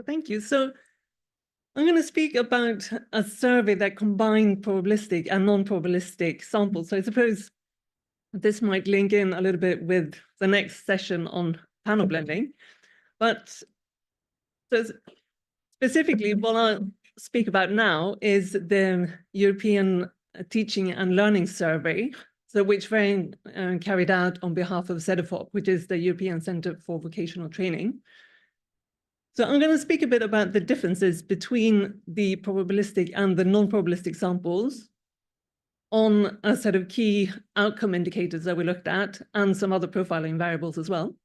Thank you. So I'm going to speak about a survey that combined probabilistic and non-probabilistic samples. So I suppose this might link in a little bit with the next session on panel blending. But so specifically, what I'll speak about now is the European Teaching and Learning Survey, so which was carried out on behalf of CEDEFOP, which is the European Centre for Vocational Training. So I'm going to speak a bit about the differences between the probabilistic and the non-probabilistic samples on a set of key outcome indicators that we looked at and some other profiling variables as well.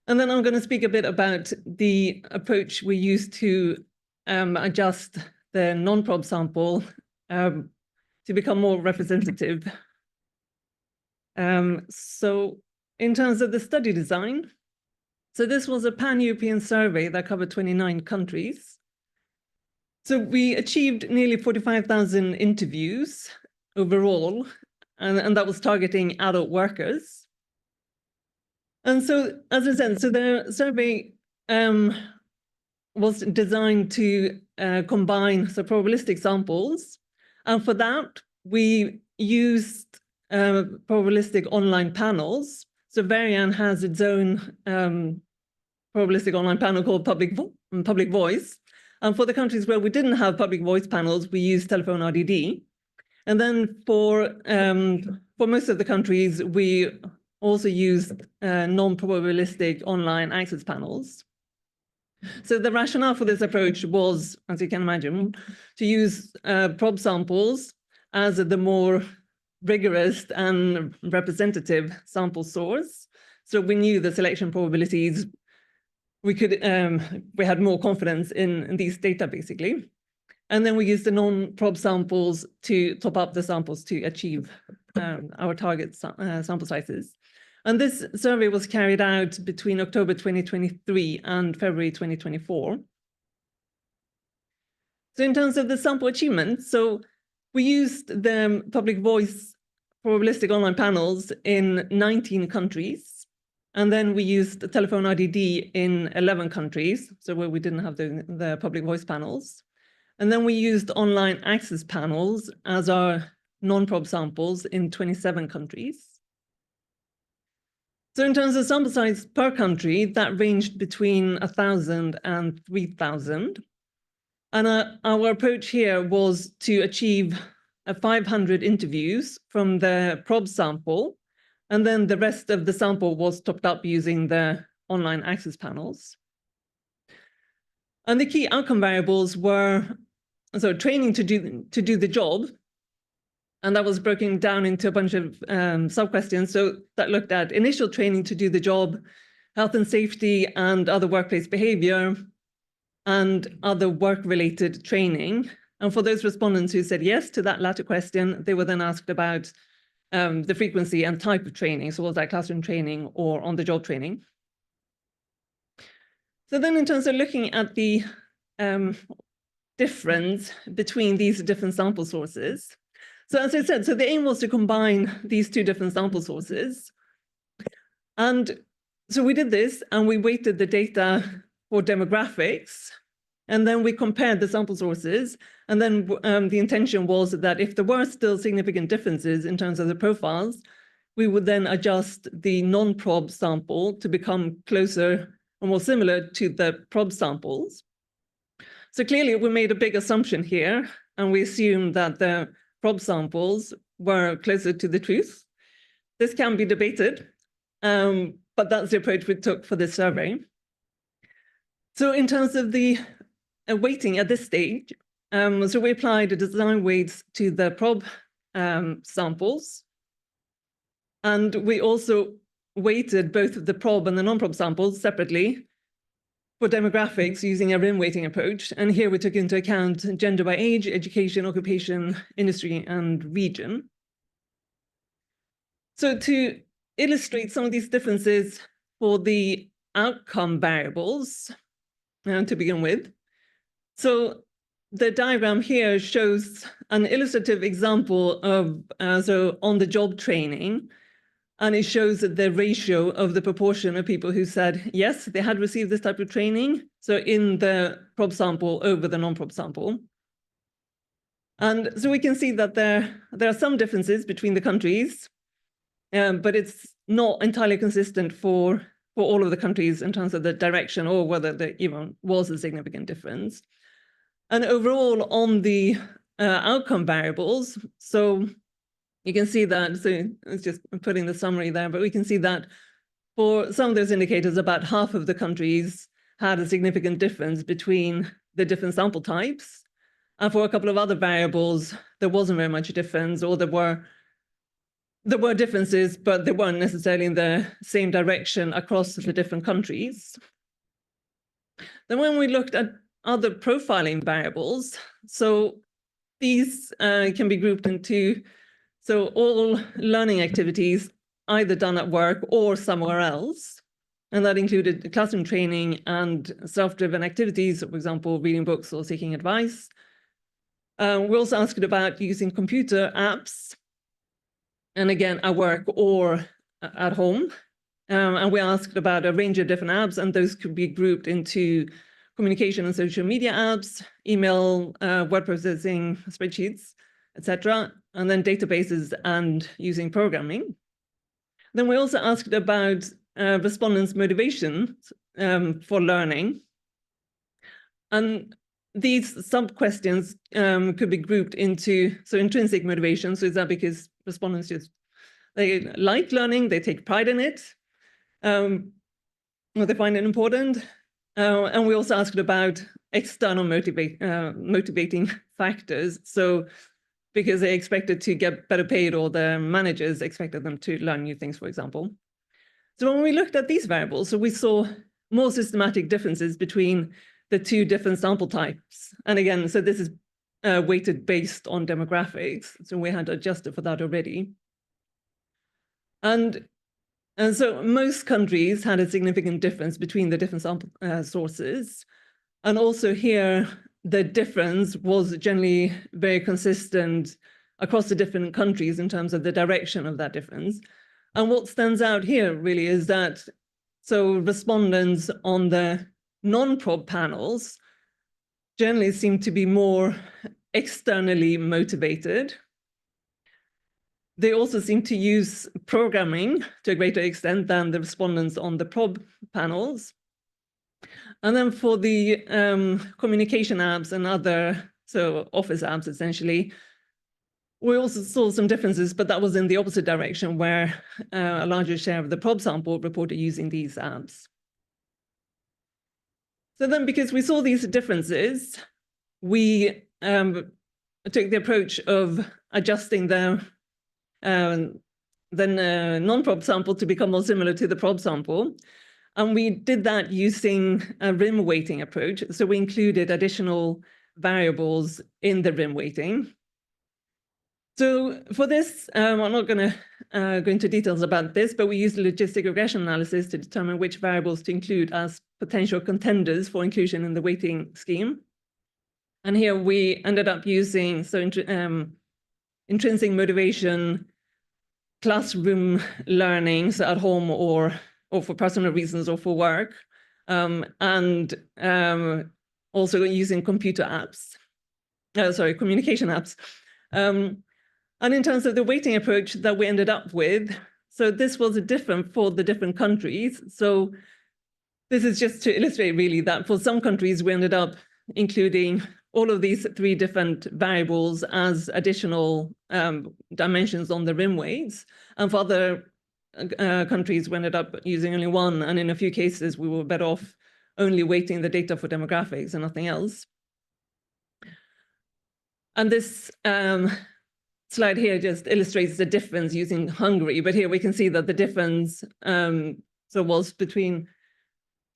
And then I'm going to speak a bit about the approach we use to adjust the non-prob sample to become more representative. So in terms of the study design, so this was a pan-European survey that covered 29 countries. So we achieved nearly 45,000 interviews overall, and that was targeting adult workers. And so, as I said, so the survey was designed to combine the probabilistic samples. And for that, we used probabilistic online panels. So Varian has its own probabilistic online panel called Public Voice. And for the countries where we didn't have public voice panels, we used telephone RDD. And then for most of the countries, we also used non-probabilistic online access panels. So the rationale for this approach was, as you can imagine, to use prob samples as the more rigorous and representative sample source. So we knew the selection probabilities, we had more confidence in these data, basically. And then we used the non-prob samples to top up the samples to achieve our target sample sizes. And this survey was carried out between October 2023 and February 2024. So in terms of the sample achievement, so we used the public voice probabilistic online panels in 19 countries. And then we used the telephone RDD in 11 countries, so where we didn't have the public voice panels. And then we used online access panels as our non-prob samples in 27 countries. So in terms of sample size per country, that ranged between 1,000 and 3,000. And our approach here was to achieve 500 interviews from the prob sample, and then the rest of the sample was topped up using the online access panels. And the key outcome variables were training to do the job, and that was broken down into a bunch of sub-questions. So that looked at initial training to do the job, health and safety and other workplace behavior, and other work-related training. And for those respondents who said yes to that latter question, they were then asked about the frequency and type of training. So was that classroom training or on-the-job training? So then in terms of looking at the difference between these different sample sources, so as I said, so the aim was to combine these two different sample sources. And so we did this, and we weighted the data for demographics, and then we compared the sample sources. And then the intention was that if there were still significant differences in terms of the profiles, we would then adjust the non-prob sample to become closer or more similar to the prob samples. So clearly, we made a big assumption here, and we assumed that the prob samples were closer to the truth. This can be debated, but that's the approach we took for this survey. So in terms of the weighting at this stage, so we applied the design weights to the prob samples, and we also weighted both the prob and the non-prob samples separately for demographics using a RIM weighting approach. And here we took into account gender by age, education, occupation, industry, and region. So to illustrate some of these differences for the outcome variables, to begin with, so the diagram here shows an illustrative example of on-the-job training. And it shows that the ratio of the proportion of people who said, yes, they had received this type of training. So in the probe sample over the non-probe sample. And so we can see that there are some differences between the countries, but it's not entirely consistent for all of the countries in terms of the direction or whether there even was a significant difference. And overall on the outcome variables, so you can see that, so it's just putting the summary there, but we can see that for some of those indicators, about half of the countries had a significant difference between the different sample types. And for a couple of other variables, there wasn't very much difference, or there were differences, but they weren't necessarily in the same direction across the different countries. Then when we looked at other profiling variables, so these can be grouped into, so all learning activities either done at work or somewhere else. And that included classroom training and self-driven activities, for example, reading books or seeking advice. We also asked about using computer apps, and again, at work or at home. And we asked about a range of different apps, and those could be grouped into communication and social media apps, email, word processing, spreadsheets, etc., and then databases and using programming. Then we also asked about respondents' motivation for learning. And these sub-questions could be grouped into, so intrinsic motivation, so is that because respondents just, they like learning, they take pride in it, or they find it important. And we also asked about external motivating factors. So because they expected to get better paid, or their managers expected them to learn new things, for example. So when we looked at these variables, so we saw more systematic differences between the two different sample types. And again, so this is weighted based on demographics. So we had adjusted for that already. And so most countries had a significant difference between the different sample sources. And also here, the difference was generally very consistent across the different countries in terms of the direction of that difference. And what stands out here really is that, so respondents on the non-probe panels generally seem to be more externally motivated. They also seem to use programming to a greater extent than the respondents on the probe panels. And then for the communication apps and other, so office apps essentially, we also saw some differences, but that was in the opposite direction, where a larger share of the probe sample reported using these apps. So then, because we saw these differences, we took the approach of adjusting the non-probe sample to become more similar to the probe sample. And we did that using a rim weighting approach. So we included additional variables in the rim weighting. So for this, I'm not going to go into details about this, but we used logistic regression analysis to determine which variables to include as potential contenders for inclusion in the weighting scheme. And here we ended up using intrinsic motivation, classroom learning, so at home or for personal reasons or for work, and also using computer apps, communication apps. And in terms of the weighting approach that we ended up with, so this was different for the different countries. So this is just to illustrate really that for some countries, we ended up including all of these three different variables as additional dimensions on the rim weights. And for other countries, we ended up using only one. And in a few cases, we were better off only weighting the data for demographics and nothing else. And this slide here just illustrates the difference using Hungary. But here we can see that the difference was between,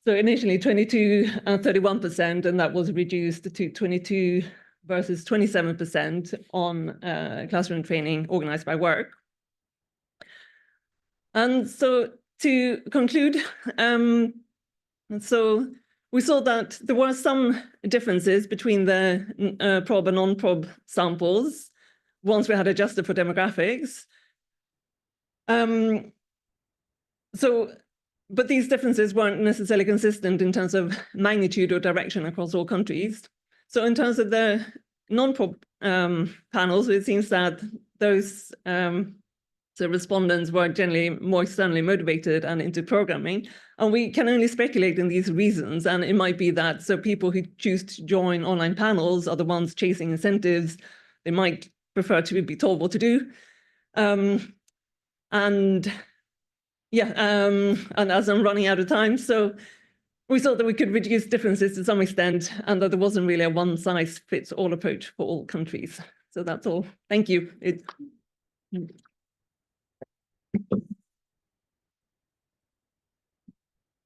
so initially 22 and 31%, and that was reduced to 22 versus 27% on classroom training organized by work. And so to conclude, so we saw that there were some differences between the probe and non-probe samples once we had adjusted for demographics. but these differences weren't necessarily consistent in terms of magnitude or direction across all countries. So in terms of the non-prop panels, it seems that those so respondents were generally more externally motivated and into programming. And we can only speculate in these reasons. And it might be that so people who choose to join online panels are the ones chasing incentives. They might prefer to be told what to do. And as I'm running out of time, so we thought that we could reduce differences to some extent and that there wasn't really a one-size-fits-all approach for all countries. So that's all. Thank you.